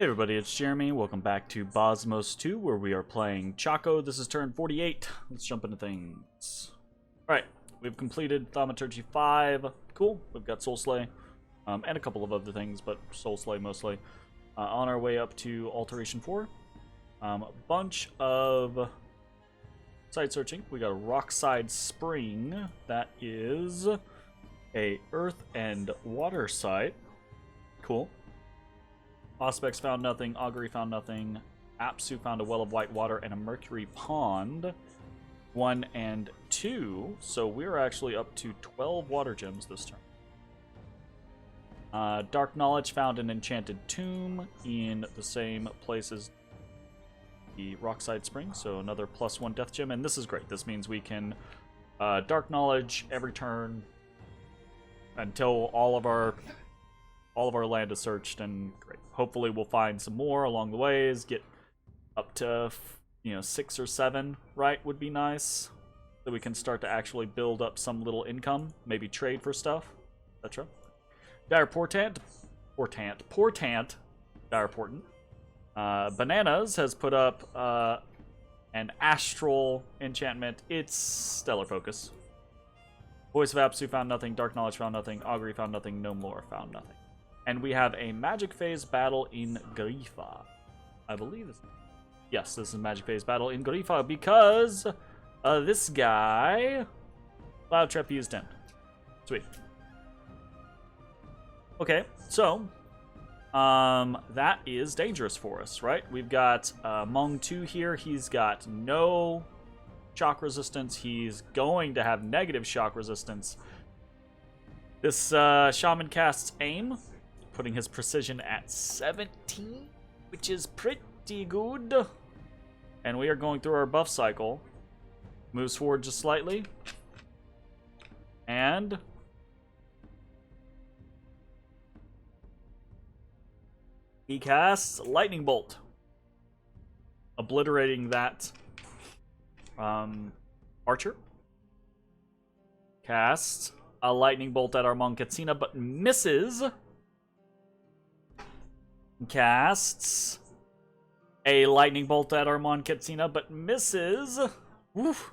Hey everybody, it's Jeremy. Welcome back to Bozmos2, where we are playing Chaco. This is turn 48. Let's jump into things. Alright, we've completed Thaumaturgy 5. Cool. We've got Soul Slay, and a couple of other things, but Soul Slay mostly. On our way up to Alteration 4. A bunch of side searching. We got a Rockside Spring. That is a Earth and Water site. Cool. Auspex found nothing, Augury found nothing, Apsu found a well of white water and a mercury pond. 1 and 2, so we're actually up to 12 water gems this turn. Dark Knowledge found an enchanted tomb in the same place as the Rockside Spring, so another +1 death gem, and this is great. This means we can Dark Knowledge every turn until all of our land is searched, and great. Hopefully we'll find some more along the ways, get up to, 6 or 7, right, would be nice. So we can start to actually build up some little income, maybe trade for stuff, etc. Dire Portent, Dire Portent. Bananas has put up an astral enchantment. It's Stellar Focus. Voice of Apsu found nothing, Dark Knowledge found nothing, Augury found nothing, No More found nothing. And we have a Magic Phase battle in Grifa. I believe this. Yes, this is a Magic Phase battle in Grifa because this guy, Cloud Trap used in. Sweet. Okay, so that is dangerous for us, right? We've got Mong 2 here. He's got no shock resistance. He's going to have negative shock resistance. This Shaman casts Aim, putting his precision at 17, which is pretty good. And we are going through our buff cycle. Moves forward just slightly. And he casts Lightning Bolt, obliterating that archer. Casts a Lightning Bolt at our Mon Katsina, but misses. Casts a Lightning Bolt at Armand Katsina, but misses. Woof.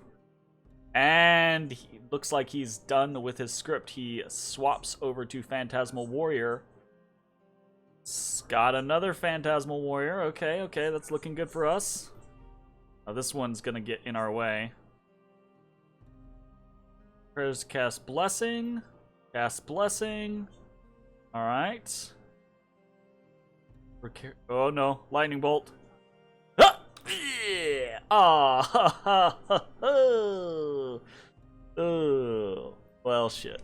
And he looks like he's done with his script. He swaps over to Phantasmal Warrior. Got another Phantasmal Warrior. Okay, that's looking good for us. Now this one's gonna get in our way. Prayers cast Blessing. Cast Blessing. Alright. Oh no, Lightning Bolt. Ah! Yeah! Oh, well, shit.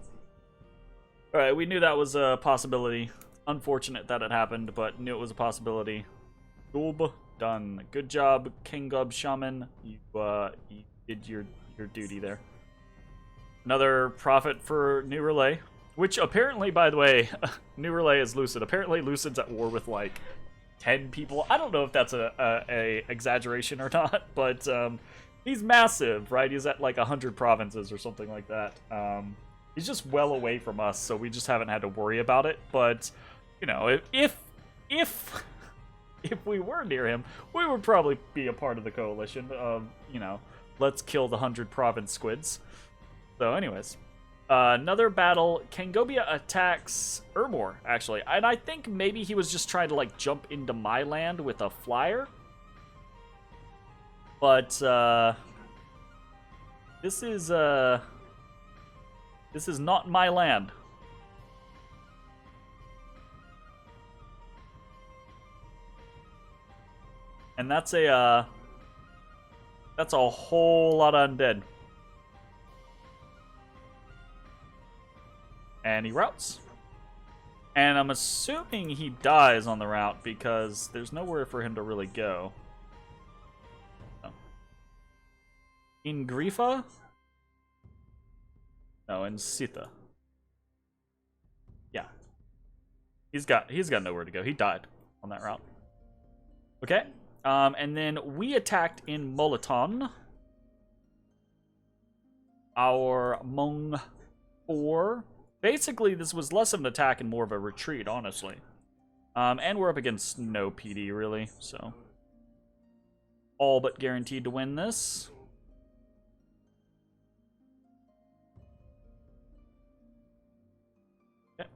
Alright, we knew that was a possibility. Unfortunate that it happened, but knew it was a possibility. Goob, done. Good job, King Gub Shaman. You did your duty there. Another profit for New Relay. Which apparently, by the way, New Relay is Lucid. Apparently Lucid's at war with like 10 people. I don't know if that's a exaggeration or not, but he's massive, right? He's at like 100 provinces or something like that. He's just well away from us, so we just haven't had to worry about it. But, if we were near him, we would probably be a part of the coalition of, let's kill the 100 province squids. So anyways. Another battle, Kangobia attacks Ermor, actually. And I think maybe he was just trying to, like, jump into my land with a flyer. But, this is not my land. And that's a whole lot of undead. And he routes. And I'm assuming he dies on the route because there's nowhere for him to really go. Oh. In Grifa? No, in Sita. Yeah. He's got nowhere to go. He died on that route. Okay. And then we attacked in Moliton. Our Mong 4. Basically, this was less of an attack and more of a retreat, honestly. And we're up against no PD, really, so all but guaranteed to win this. Okay.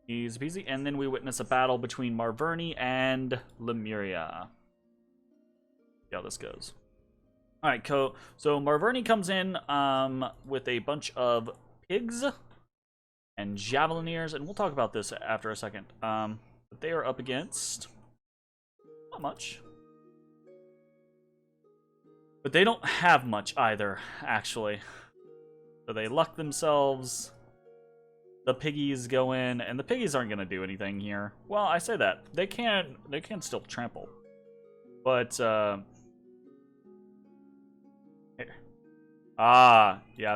Easy peasy. And then we witness a battle between Marverni and Lemuria. See how this goes. Alright, so Marverni comes in with a bunch of pigs and javelineers, and we'll talk about this after a second. But they are up against not much. But they don't have much either, actually. So they luck themselves. The piggies go in, and the piggies aren't going to do anything here. Well, I say that. They can still trample. But, yeah,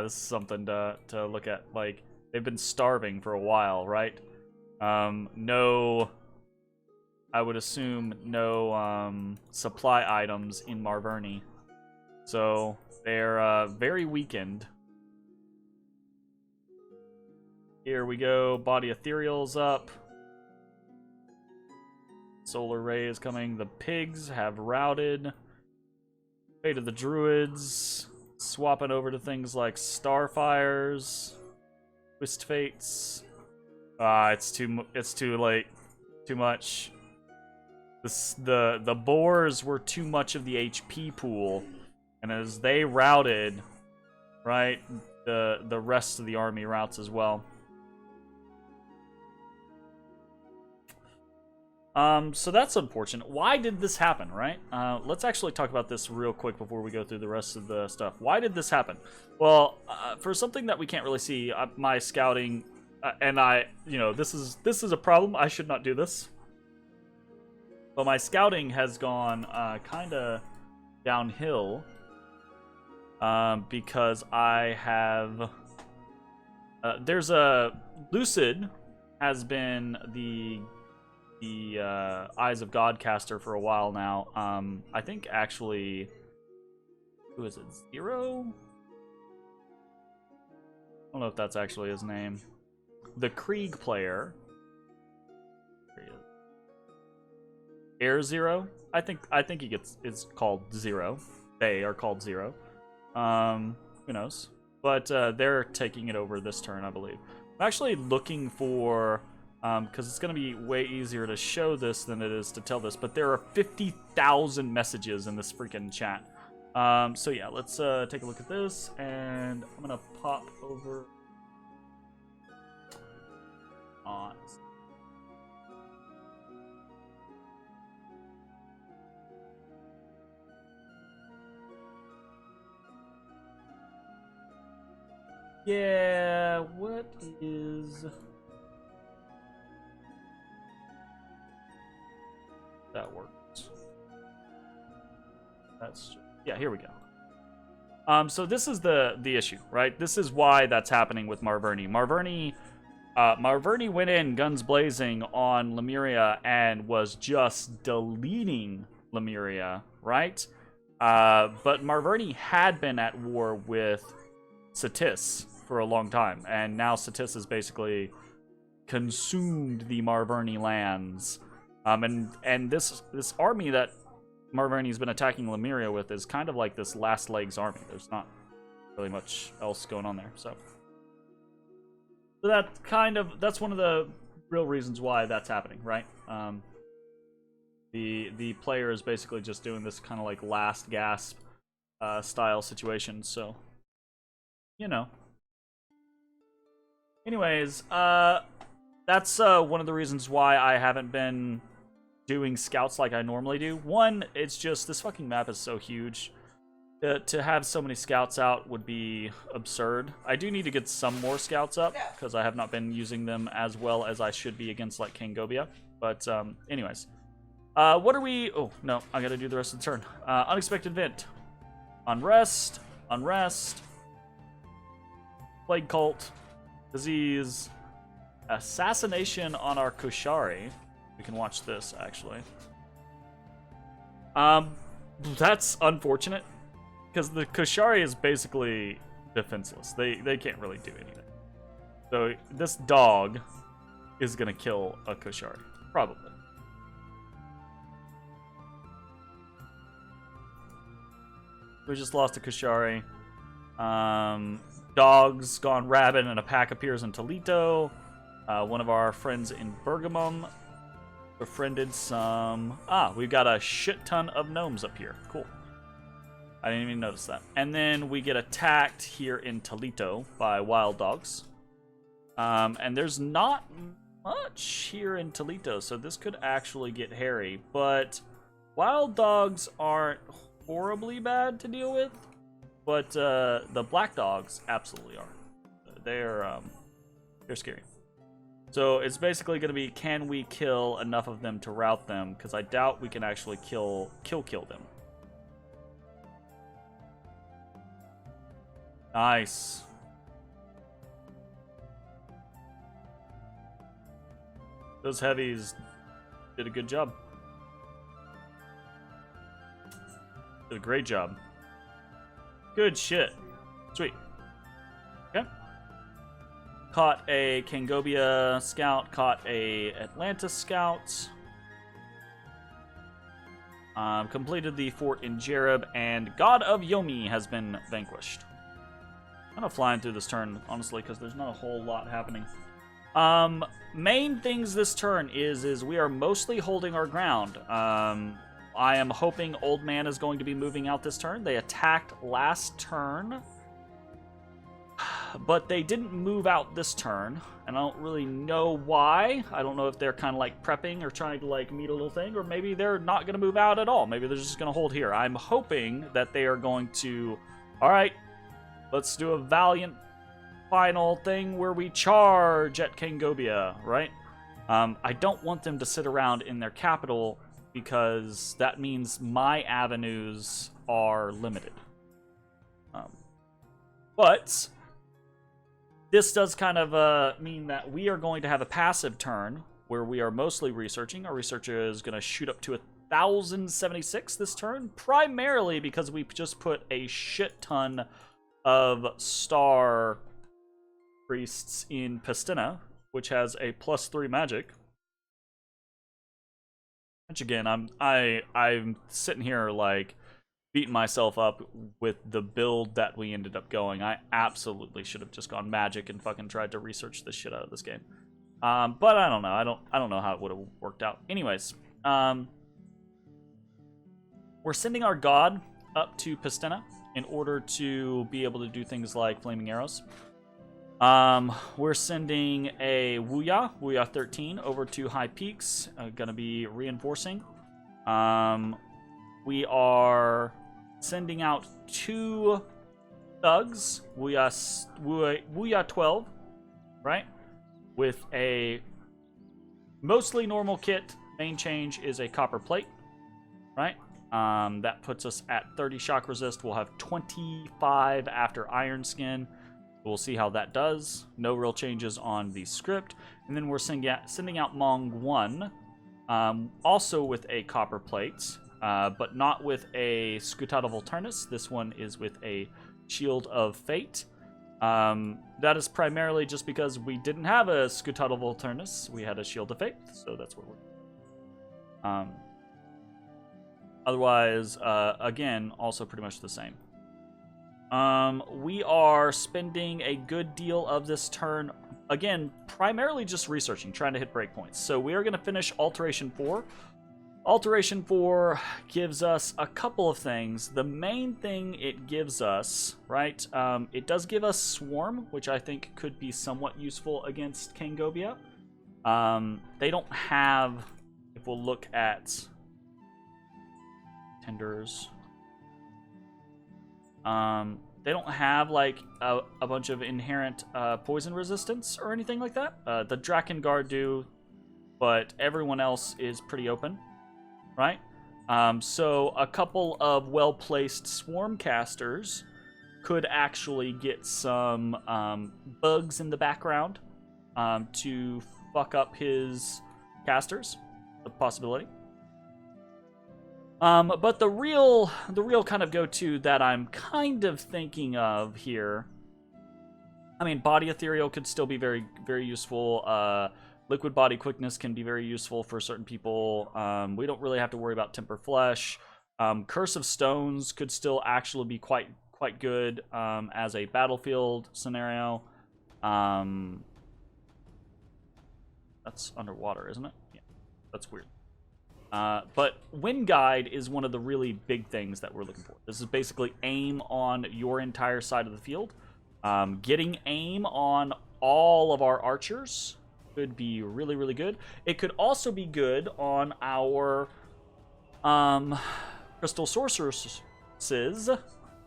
this is something to look at. Like, they've been starving for a while, right? No, I would assume no supply items in Marverni. So they're very weakened. Here we go. Body Ethereal's up. Solar Ray is coming. The pigs have routed. Fate of the Druids. Swapping over to things like Starfires. Twist Fates. It's too late. Too much. The boars were too much of the HP pool. And as they routed, right, the rest of the army routes as well. So that's unfortunate. Why did this happen, right? Let's actually talk about this real quick before we go through the rest of the stuff. Why did this happen? Well, for something that we can't really see, my scouting, and this is a problem. I should not do this. But my scouting has gone kind of downhill because I have... there's a... Lucid has been the Eyes of God caster for a while now. I think actually, who is it? Zero? I don't know if that's actually his name. The Krieg player. Air Zero. I think he is called Zero. They are called Zero. Who knows? But they're taking it over this turn, I believe. I'm actually looking for. Because it's going to be way easier to show this than it is to tell this. But there are 50,000 messages in this freaking chat. So yeah, let's take a look at this. And I'm going to pop over on... Yeah, what is... That works. That's yeah. Here we go. So this is the issue, right? This is why that's happening with Marverni. Marverni went in guns blazing on Lemuria and was just deleting Lemuria, right? But Marverni had been at war with Satis for a long time, and now Satis has basically consumed the Marverni lands. And this army that Marverni's been attacking Lemuria with is kind of like this last legs army. There's not really much else going on there. So that's one of the real reasons why that's happening, right? The player is basically just doing this kind of like last gasp style situation. So anyways, that's one of the reasons why I haven't been doing scouts like I normally do. One, it's just this fucking map is so huge. To have so many scouts out would be absurd. I do need to get some more scouts up because I have not been using them as well as I should be against like King Gobia. But anyways, what are we? Oh no, I got to do the rest of the turn. Unexpected event, unrest, plague cult, disease, assassination on our Koshari. We can watch this, actually. That's unfortunate, because the Koshari is basically defenseless. They can't really do anything. So this dog is gonna kill a Koshari. Probably. We just lost a Koshari. Dogs gone rabid and a pack appears in Toledo. One of our friends in Bergamum befriended some... we've got a shit ton of gnomes up here. Cool. I didn't even notice that. And then we get attacked here in Toledo by wild dogs. And there's not much here in Toledo, so this could actually get hairy. But wild dogs aren't horribly bad to deal with, but the black dogs absolutely are. They're scary. So it's basically going to be, can we kill enough of them to rout them? Because I doubt we can actually kill them. Nice. Those heavies did a good job. Did a great job. Good shit. Sweet. Okay. Caught a Kangobia scout. Caught a Atlantis scout. Completed the fort in Jereb, and God of Yomi has been vanquished. I'm kind of flying through this turn, honestly, because there's not a whole lot happening. Main things this turn is we are mostly holding our ground. I am hoping Old Man is going to be moving out this turn. They attacked last turn, but they didn't move out this turn, and I don't really know why. I don't know if they're kind of like prepping or trying to like meet a little thing, or maybe they're not going to move out at all. Maybe they're just going to hold here. I'm hoping that they are going to, all right, let's do a valiant final thing where we charge at Kangobia, right? I don't want them to sit around in their capital, because that means my avenues are limited. But this does kind of mean that we are going to have a passive turn where we are mostly researching. Our researcher is going to shoot up to 1,076 this turn, primarily because we just put a shit ton of star priests in Pestina, which has a +3 magic. Which again, I'm sitting here like beating myself up with the build that we ended up going. I absolutely should have just gone magic and fucking tried to research the shit out of this game. But I don't know. I don't know how it would have worked out. Anyways, we're sending our god up to Pestina in order to be able to do things like flaming arrows. We're sending a Wuya 13 over to High Peaks, gonna be reinforcing. We are sending out 2 thugs, Wuya 12, right? With a mostly normal kit. Main change is a copper plate, right? That puts us at 30 shock resist. We'll have 25 after Iron Skin. We'll see how that does. No real changes on the script. And then we're sending out Mong 1, also with a copper plate, but not with a Scutat of Alternus. This one is with a Shield of Fate. That is primarily just because we didn't have a Scutat of Alternus. We had a Shield of Fate, so that's what we're... Otherwise, again, also pretty much the same. We are spending a good deal of this turn, again, primarily just researching, trying to hit breakpoints. So we are going to finish Alteration 4. Alteration 4 gives us a couple of things. The main thing it gives us, right, it does give us Swarm, which I think could be somewhat useful against Kangobia. They don't have, if we'll look at Tenders... they don't have like a bunch of inherent poison resistance or anything like that. The Drakengard do, but everyone else is pretty open, right? So a couple of well-placed swarm casters could actually get some bugs in the background to fuck up his casters. A possibility. But the real kind of go-to that I'm kind of thinking of here, I mean, Body Ethereal could still be very, very useful. Liquid body quickness can be very useful for certain people. We don't really have to worry about temper flesh. Curse of Stones could still actually be quite good as a battlefield scenario. That's underwater, isn't it? Yeah, that's weird. But Wind Guide is one of the really big things that we're looking for. This is basically aim on your entire side of the field. Getting aim on all of our archers could be really, really good. It could also be good on our Crystal Sorceresses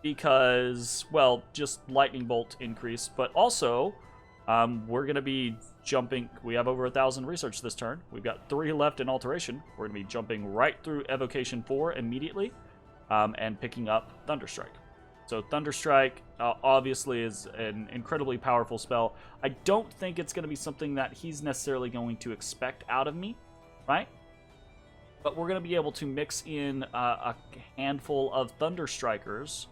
because, well, just Lightning Bolt increase, but also we're going to be jumping. We have over 1,000 research this turn. We've got 3 left in Alteration. We're going to be jumping right through Evocation 4 immediately and picking up Thunderstrike. So Thunderstrike obviously is an incredibly powerful spell. I don't think it's going to be something that he's necessarily going to expect out of me, right? But we're going to be able to mix in a handful of Thunderstrikers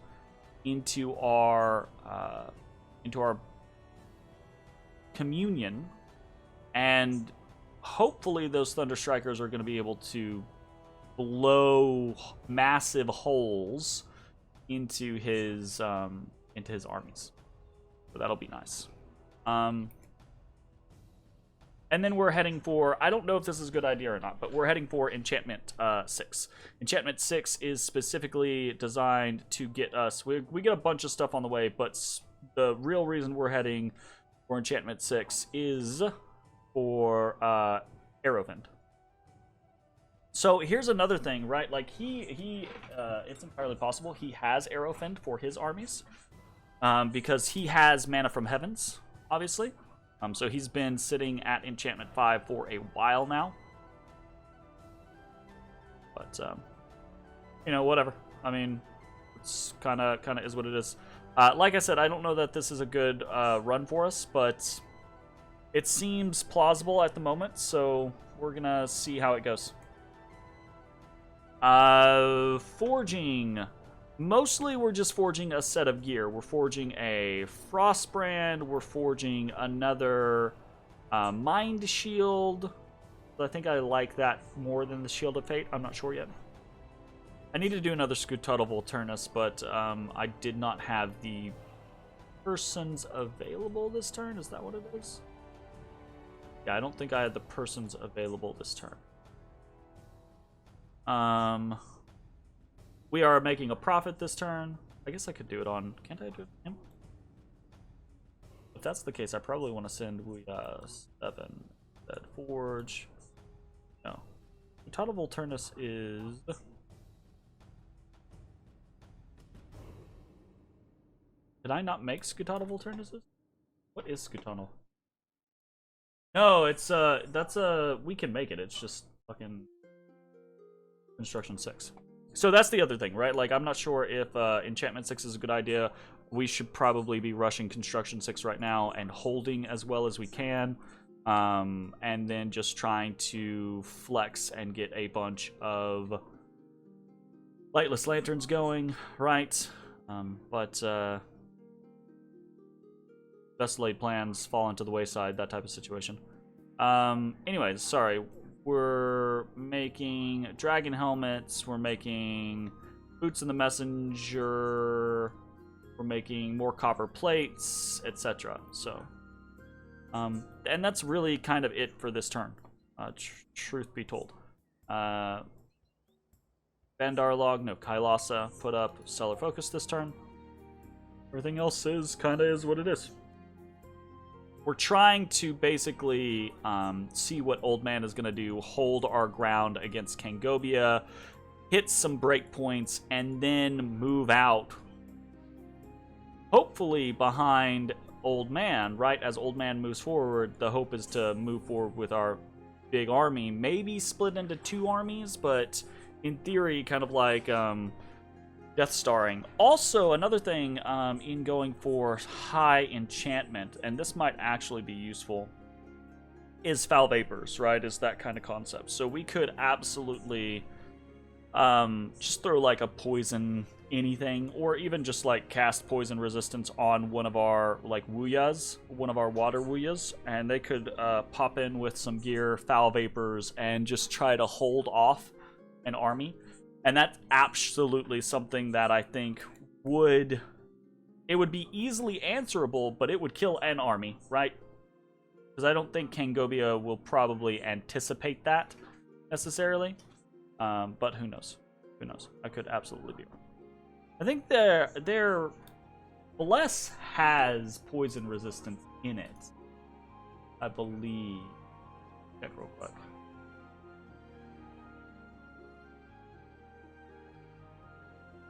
into our communion, and hopefully those Thunderstrikers are going to be able to blow massive holes into his armies. So that'll be nice. And then we're heading for, I don't know if this is a good idea or not, but we're heading for Enchantment 6. Enchantment 6 is specifically designed to get us, we get a bunch of stuff on the way, but the real reason we're heading for Enchantment 6 is for Arrowfend. So here's another thing, right? Like it's entirely possible he has Arrowfend for his armies, because he has Mana from Heavens, obviously. So he's been sitting at Enchantment 5 for a while now. But you know, whatever. I mean, it's kind of is what it is. Like I said, I don't know that this is a good run for us, but it seems plausible at the moment. So we're gonna see how it goes. Forging. Mostly we're just forging a set of gear. We're forging a Frostbrand. We're forging another Mind Shield. I think I like that more than the Shield of Fate. I'm not sure yet. I need to do another Scuttle Volturnus, but I did not have the persons available this turn. Is that what it is? Yeah, I don't think I had the persons available this turn. We are making a profit this turn. I guess I could do it on... Can't I do it on him? If that's the case, I probably want to send 7 that Forge. No. Scuttle Volturnus is... Did I not make Scuttle Volturnuses? What is Scuttle? No, it's that's we can make it. It's just fucking Construction 6. So that's the other thing, right? Like, I'm not sure if Enchantment 6 is a good idea. We should probably be rushing Construction 6 right now and holding as well as we can. And then just trying to flex and get a bunch of Lightless Lanterns going, right? But best laid plans fall into the wayside, that type of situation. Anyways, sorry. We're making dragon helmets, we're making boots in the messenger, we're making more copper plates, etc. So, and that's really kind of it for this turn, truth be told. Bandar Log, no Kailasa, put up Stellar Focus this turn. Everything else is kind of is what it is. We're trying to basically see what Old Man is going to do, hold our ground against Kangobia, hit some breakpoints, and then move out, hopefully behind Old Man, right? As Old Man moves forward, the hope is to move forward with our big army, maybe split into 2 armies, but in theory, kind of like Death Starring. Also, another thing in going for high enchantment, and this might actually be useful, is Foul Vapors, right? Is that kind of concept. So we could absolutely just throw like a poison anything, or even just like cast poison resistance on one of our like Wuyas, one of our water Wuyas, and they could pop in with some gear, foul vapors, and just try to hold off an army. And that's absolutely something that I think would be easily answerable, but it would kill an army, right? Because I don't think Kangobia will probably anticipate that necessarily. But who knows? Who knows? I could absolutely be wrong. I think their Bless has poison resistance in it. I believe. Check real quick.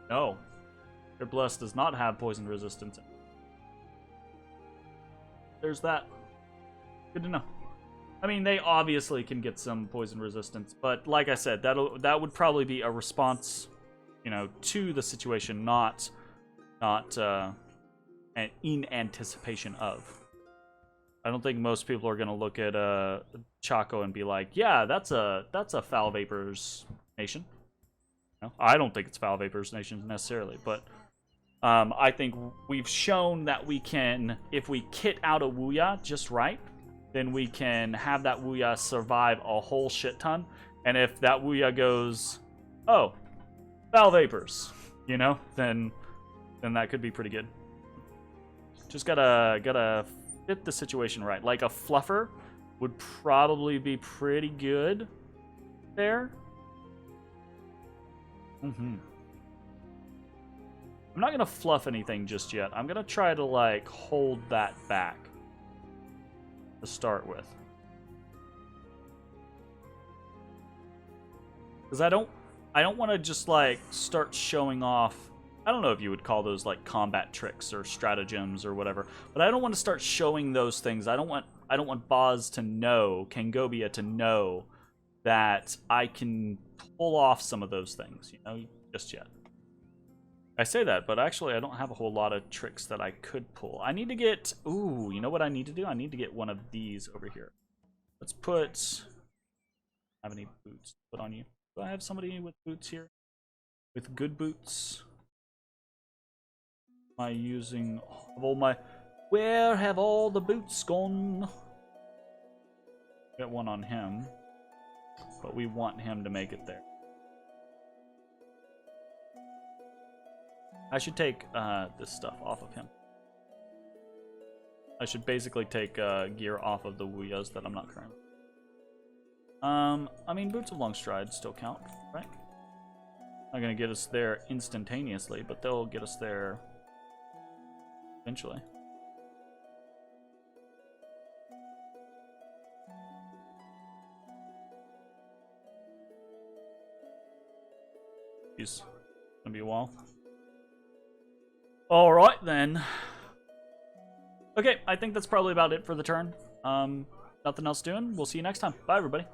No. Their Bless does not have poison resistance. There's that. Good to know. I mean, they obviously can get some poison resistance, but like I said, that would probably be a response, to the situation, not in anticipation of. I don't think most people are gonna look at Chaco and be like, yeah, that's a foul vapors nation. No, I don't think it's foul vapors nation necessarily, but I think we've shown that we can, if we kit out a Wuya just right, then we can have that Wuya survive a whole shit ton. And if that Wuya goes, oh, foul vapors, then that could be pretty good. Just gotta fit the situation right. Like a fluffer would probably be pretty good there. I'm not gonna fluff anything just yet. I'm gonna try to like hold that back to start with, because I don't want to just like start showing off. I don't know if you would call those like combat tricks or stratagems or whatever, but I don't want to start showing those things. I don't want Boz to know, Kangobia to know that I can pull off some of those things, just yet. I say that, but actually I don't have a whole lot of tricks that I could pull. I need to get... Ooh, you know what I need to do? I need to get one of these over here. Let's put... Have any boots to put on you? Do I have somebody with boots here? With good boots? Am I using all my... Where have all the boots gone? Get one on him. But we want him to make it there. I should take this stuff off of him. I should basically take gear off of the Wuyas that I'm not currently. I mean, Boots of Long Stride still count, right? Not gonna get us there instantaneously, but they'll get us there eventually. Jeez, gonna be a while. All right, then. Okay, I think that's probably about it for the turn. Nothing else doing. We'll see you next time. Bye, everybody.